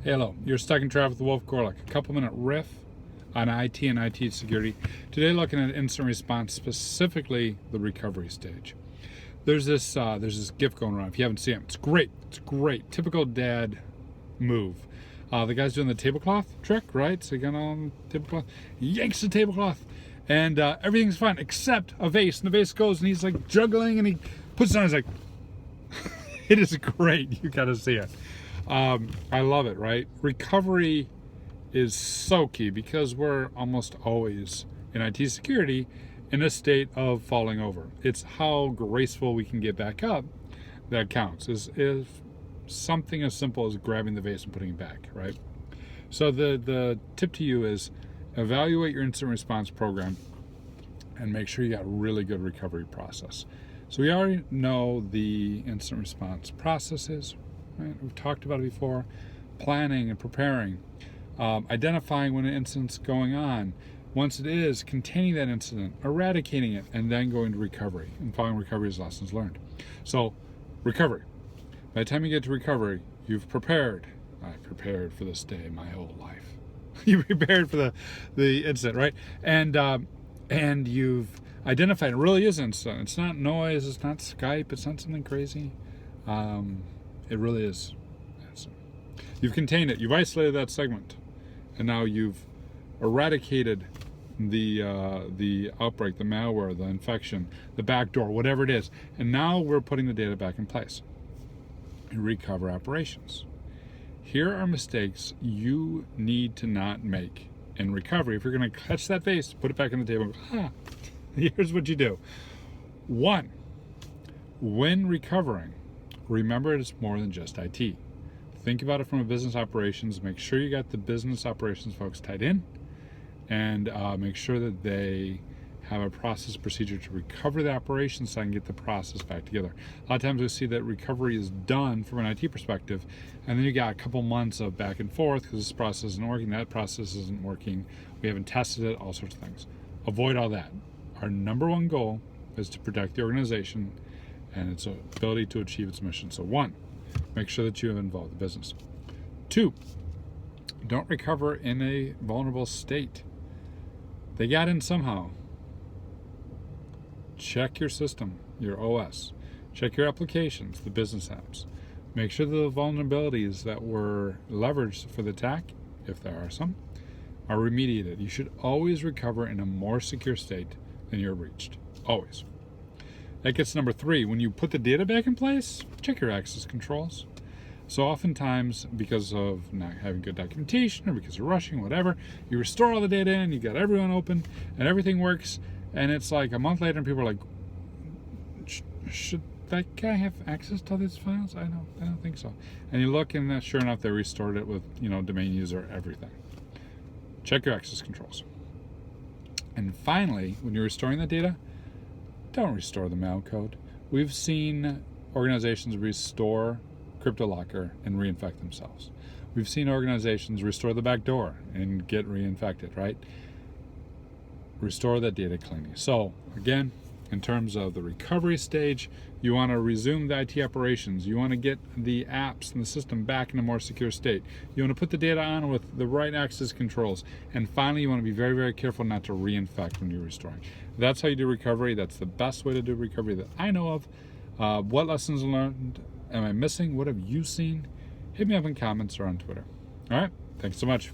Hey, hello. You're stuck in traffic with Wolf Gorlick. A couple-minute riff on IT and IT security. Today, looking at incident response, specifically the recovery stage. There's this GIF going around. If you haven't seen it, it's great. It's great. Typical dad move. The guy's doing the tablecloth trick, right? So you got on the tablecloth, he yanks the tablecloth, and everything's fine except a vase. And the vase goes, and he's like juggling, and he puts it on. He's like, it is great. You got to see it. I love it, right? Recovery is so key because we're almost always in IT security in a state of falling over. It's how graceful we can get back up that counts. Is something as simple as grabbing the vase and putting it back, right? So the tip to you is evaluate your incident response program and make sure you got a really good recovery process. So we already know the incident response processes, right? We've talked about it before. Planning and preparing, identifying when an incident's going on. Once it is, containing that incident, eradicating it, and then going to recovery and following recovery as lessons learned. So, recovery. By the time you get to recovery, you've prepared. I prepared for this day my whole life. You prepared for the incident, right? And you've identified. It really is an incident. It's not noise. It's not Skype. It's not something crazy. It really is. You've contained it. You've isolated that segment, and now you've eradicated the outbreak, the malware, the infection, the backdoor, whatever it is. And now we're putting the data back in place. And recover operations. Here are mistakes you need to not make in recovery. If you're going to catch that vase, put it back on the table. Here's what you do. 1, when recovering, remember it's more than just IT. Think about it from a business operations. Make sure you got the business operations folks tied in, and make sure that they have a process procedure to recover the operations so I can get the process back together. A lot of times we see that recovery is done from an IT perspective, and then you got a couple months of back and forth because this process isn't working, that process isn't working, we haven't tested it, all sorts of things. Avoid all that. Our number one goal is to protect the organization and its ability to achieve its mission. So 1, make sure that you have involved the business. 2, don't recover in a vulnerable state. They got in somehow. Check your system, your OS. Check your applications, the business apps. Make sure the vulnerabilities that were leveraged for the attack, if there are some, are remediated. You should always recover in a more secure state than you're breached. Always. That gets number 3. When you put the data back in place, check your access controls. So oftentimes, because of not having good documentation or because you're rushing, whatever, you restore all the data in, you got everyone open, and everything works, and it's like a month later and people are like, should that guy have access to all these files? I don't think so. And you look, and sure enough, they restored it with, domain user, everything. Check your access controls. And finally, when you're restoring the data, don't restore the mail code. We've seen organizations restore CryptoLocker and reinfect themselves. We've seen organizations restore the back door and get reinfected, right? Restore that data cleanly. So again, in terms of the recovery stage, you want to resume the IT operations. You want to get the apps and the system back in a more secure state. You want to put the data on with the right access controls. And finally, you want to be very, very careful not to reinfect when you're restoring. That's how you do recovery. That's the best way to do recovery that I know of. What lessons learned am I missing? What have you seen? Hit me up in comments or on Twitter. All right. Thanks so much.